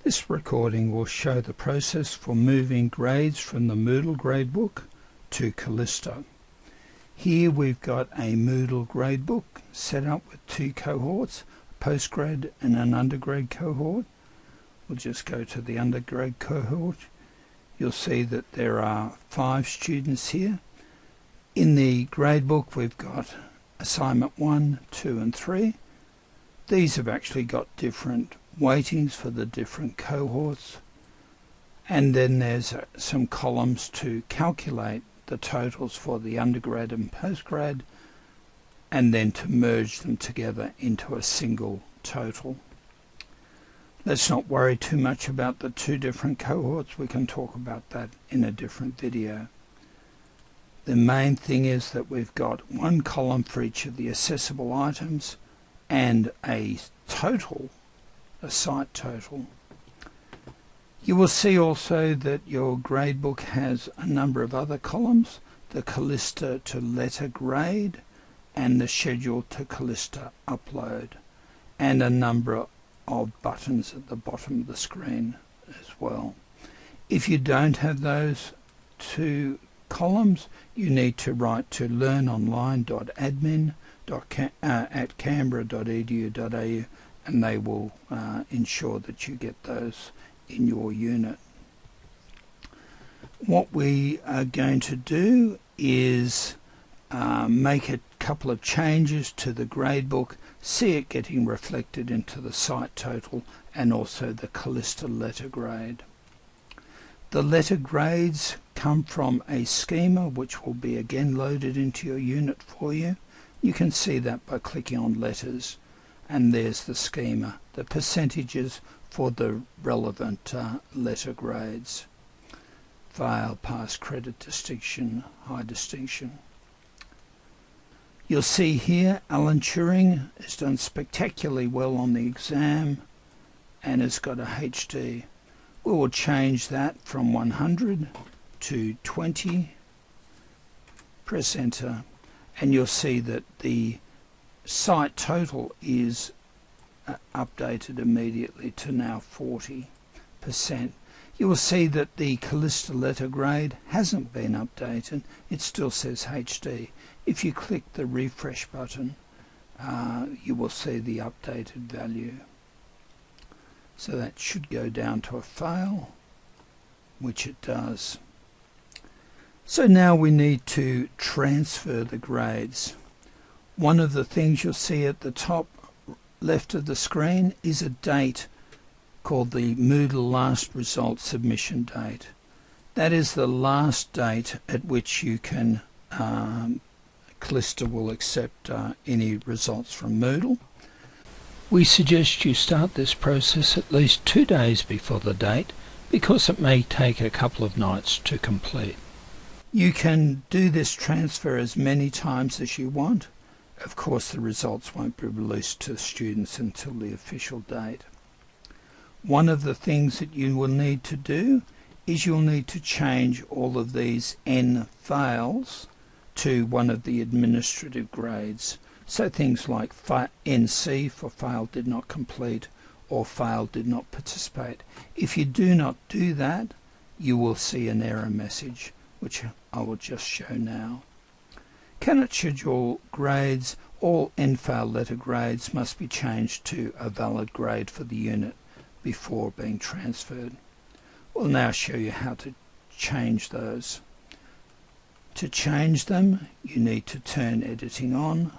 This recording will show the process for moving grades from the Moodle gradebook to Callista. Here we've got a Moodle gradebook set up with two cohorts, a postgrad and an undergrad cohort. We'll just go to the undergrad cohort. You'll see that there are 5 students here. In the gradebook we've got assignment 1, 2 and 3. These have actually got different weightings for the different cohorts, and then there's some columns to calculate the totals for the undergrad and postgrad, and then to merge them together into a single total. Let's not worry too much about the 2 different cohorts. We can talk about that in a different video. The main thing is that we've got 1 column for each of the accessible items and a total, a site total. You will see also that your gradebook has a number of other columns, the Callista to letter grade and the schedule to Callista upload, and a number of buttons at the bottom of the screen as well. If you don't have those 2 columns, you need to write to learnonline.admin@canberra.edu.au and they will ensure that you get those in your unit. What we are going to do is make a couple of changes to the gradebook, see it getting reflected into the site total and also the Callista letter grade. The letter grades come from a schema which will be again loaded into your unit for you. You can see that by clicking on letters, and there's the schema, the percentages for the relevant letter grades. Fail, pass, credit, distinction, high distinction. You'll see here Alan Turing has done spectacularly well on the exam and has got a HD. We will change that from 100 to 20. Press enter and you'll see that the site total is updated immediately to now 40%. You will see that the Callista letter grade hasn't been updated. It still says HD. If you click the refresh button, you will see the updated value. So that should go down to a fail, which it does. So now we need to transfer the grades. One of the things you'll see at the top left of the screen is a date called the Moodle last result submission date. That is the last date at which you can Callista will accept any results from Moodle. We suggest you start this process at least 2 days before the date because it may take a couple of nights to complete. You can do this transfer as many times as you want. Of course, the results won't be released to students until the official date. One of the things that you will need to do is you'll need to change all of these N fails to one of the administrative grades. So things like NC for failed did not complete or failed did not participate. If you do not do that, you will see an error message, which I will just show now. Cannot schedule grades. All N-fail letter grades must be changed to a valid grade for the unit before being transferred. We'll now show you how to change those. To change them, you need to turn editing on.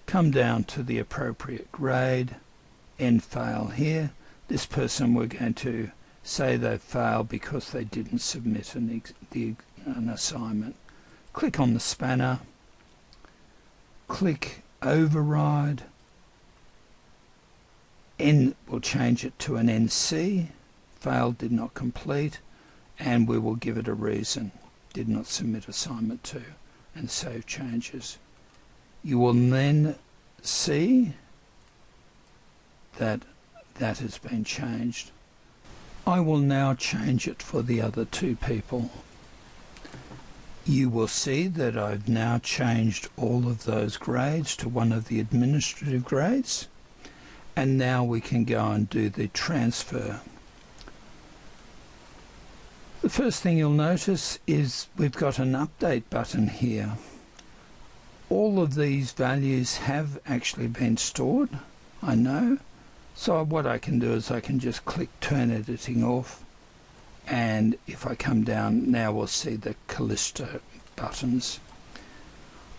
Come down to the appropriate grade, N-fail here. This person we're going to say they failed because they didn't submit an assignment. Click on the spanner, click override, N will change it to an NC, failed, did not complete, and we will give it a reason, did not submit assignment 2, and save changes. You will then see that that has been changed. I will now change it for the other 2 people. You will see that I've now changed all of those grades to one of the administrative grades, And now we can go and do the transfer. The first thing you'll notice is we've got an update button here. All of these values have actually been stored, I know. So what I can do is I can just click turn editing off, and if I come down now we'll see the Callista buttons.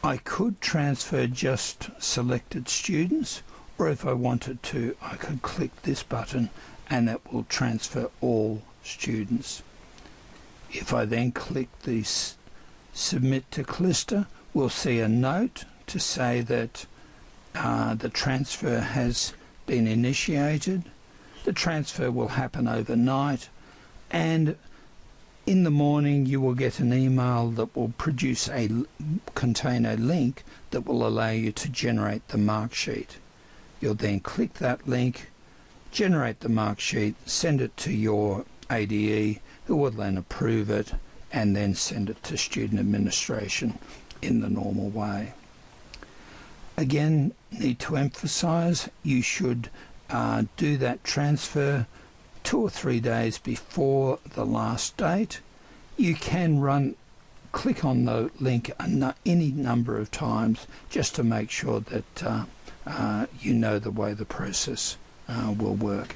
I could transfer just selected students, or if I wanted to I could click this button and it will transfer all students. If I then click the submit to Callista, we'll see a note to say that the transfer has been initiated. The transfer will happen overnight, and in the morning you will get an email that will contain a link that will allow you to generate the mark sheet. You'll then click that link, generate the mark sheet, send it to your ADE, who will then approve it and then send it to student administration in the normal way. Again, need to emphasize, you should do that transfer 2 or 3 days before the last date. You can click on the link any number of times just to make sure that you know the way the process will work.